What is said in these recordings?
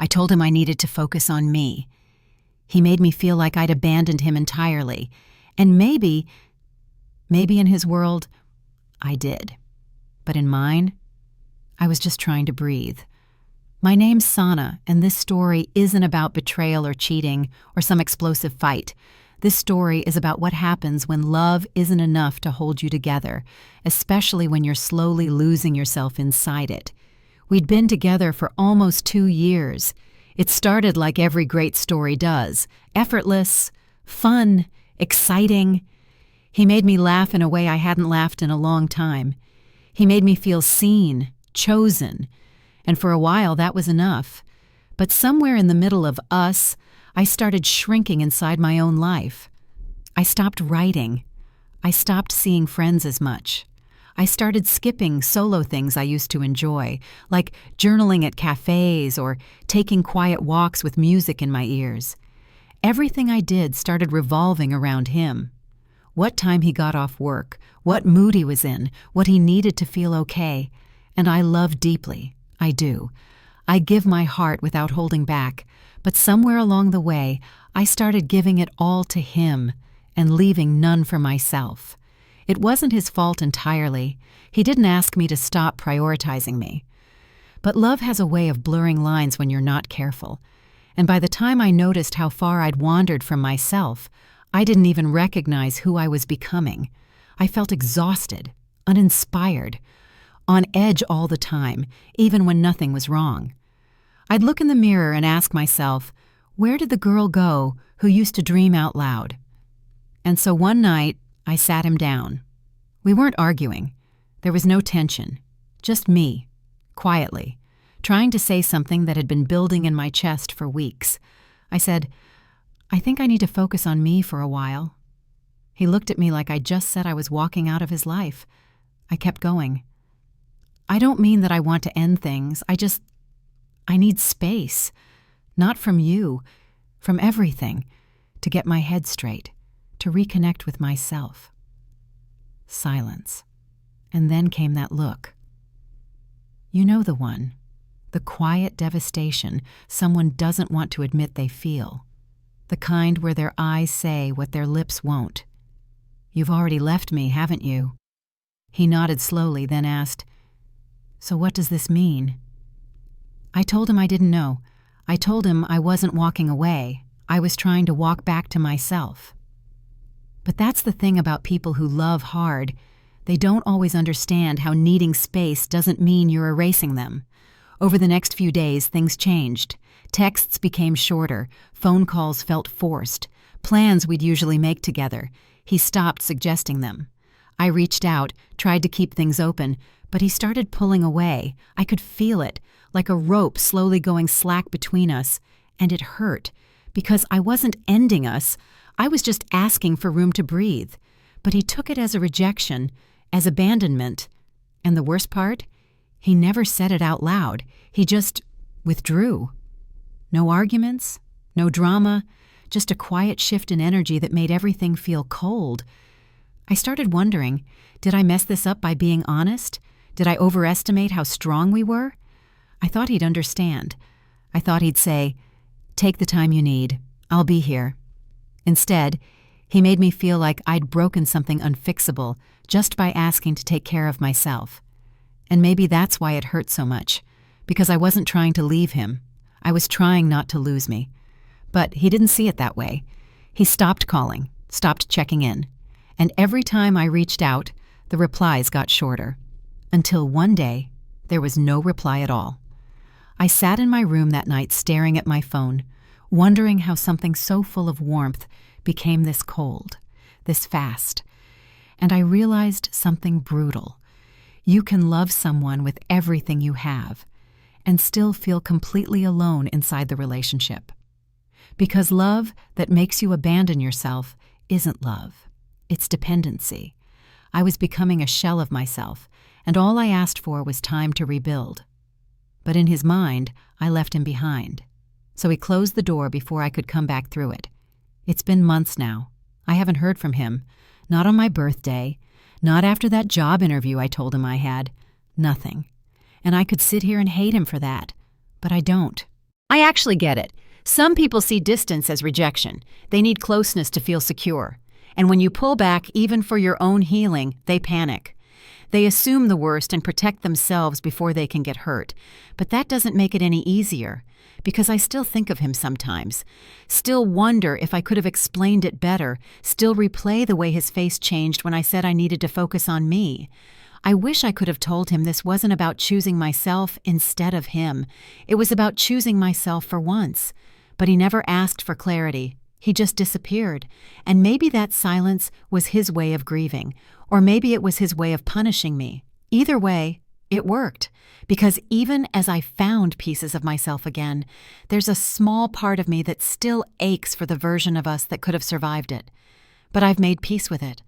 I told him I needed to focus on me. He made me feel like I'd abandoned him entirely. And maybe in his world, I did. But in mine, I was just trying to breathe. My name's Sana, and this story isn't about betrayal or cheating or some explosive fight. This story is about what happens when love isn't enough to hold you together, especially when you're slowly losing yourself inside it. We'd been together for almost 2 years. It started like every great story does, effortless, fun, exciting. He made me laugh in a way I hadn't laughed in a long time. He made me feel seen, chosen, and for a while that was enough. But somewhere in the middle of us, I started shrinking inside my own life. I stopped writing. I stopped seeing friends as much. I started skipping solo things I used to enjoy, like journaling at cafes or taking quiet walks with music in my ears. Everything I did started revolving around him. What time he got off work, what mood he was in, what he needed to feel okay. And I love deeply. I do. I give my heart without holding back, but somewhere along the way, I started giving it all to him and leaving none for myself. It wasn't his fault entirely. He didn't ask me to stop prioritizing me. But love has a way of blurring lines when you're not careful. And by the time I noticed how far I'd wandered from myself, I didn't even recognize who I was becoming. I felt exhausted, uninspired, on edge all the time, even when nothing was wrong. I'd look in the mirror and ask myself, where did the girl go who used to dream out loud? And so one night, I sat him down. We weren't arguing. There was no tension. Just me, quietly, trying to say something that had been building in my chest for weeks. I said, I think I need to focus on me for a while. He looked at me like I just said I was walking out of his life. I kept going. I don't mean that I want to end things. I need space. Not from you, from everything, to get my head straight, to reconnect with myself. Silence. And then came that look. You know the one. The quiet devastation someone doesn't want to admit they feel. The kind where their eyes say what their lips won't. You've already left me, haven't you? He nodded slowly, then asked, So what does this mean? I told him I didn't know. I told him I wasn't walking away. I was trying to walk back to myself. But that's the thing about people who love hard. They don't always understand how needing space doesn't mean you're erasing them. Over the next few days, things changed. Texts became shorter. Phone calls felt forced. Plans we'd usually make together. He stopped suggesting them. I reached out, tried to keep things open, but he started pulling away. I could feel it, like a rope slowly going slack between us, and it hurt, because I wasn't ending us. I was just asking for room to breathe. But he took it as a rejection, as abandonment. And the worst part? He never said it out loud. He just withdrew. No arguments, no drama, just a quiet shift in energy that made everything feel cold. I started wondering, did I mess this up by being honest? Did I overestimate how strong we were? I thought he'd understand. I thought he'd say, Take the time you need. I'll be here. Instead, he made me feel like I'd broken something unfixable just by asking to take care of myself. And maybe that's why it hurt so much, because I wasn't trying to leave him. I was trying not to lose me. But he didn't see it that way. He stopped calling, stopped checking in. And every time I reached out, the replies got shorter. Until one day, there was no reply at all. I sat in my room that night staring at my phone, wondering how something so full of warmth became this cold, this fast. And I realized something brutal. You can love someone with everything you have and still feel completely alone inside the relationship. Because love that makes you abandon yourself isn't love. It's dependency. I was becoming a shell of myself, and all I asked for was time to rebuild. But in his mind, I left him behind. So he closed the door before I could come back through it. It's been months now. I haven't heard from him. Not on my birthday. Not after that job interview I told him I had. Nothing. And I could sit here and hate him for that. But I don't. I actually get it. Some people see distance as rejection. They need closeness to feel secure. And when you pull back, even for your own healing, they panic. They assume the worst and protect themselves before they can get hurt. But that doesn't make it any easier, because I still think of him sometimes. Still wonder if I could have explained it better. Still replay the way his face changed when I said I needed to focus on me. I wish I could have told him this wasn't about choosing myself instead of him. It was about choosing myself for once. But he never asked for clarity. He just disappeared. And maybe that silence was his way of grieving, or maybe it was his way of punishing me. Either way, it worked. Because even as I found pieces of myself again, there's a small part of me that still aches for the version of us that could have survived it. But I've made peace with it.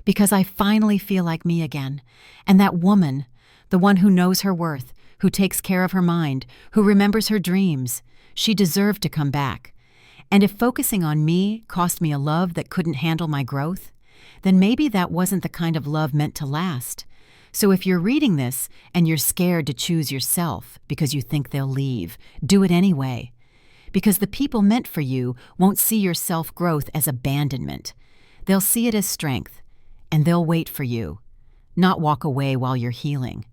Because I finally feel like me again. And that woman, the one who knows her worth, who takes care of her mind, who remembers her dreams, she deserved to come back. And if focusing on me cost me a love that couldn't handle my growth, then maybe that wasn't the kind of love meant to last. So if you're reading this and you're scared to choose yourself because you think they'll leave, do it anyway. Because the people meant for you won't see your self-growth as abandonment. They'll see it as strength. And they'll wait for you, not walk away while you're healing.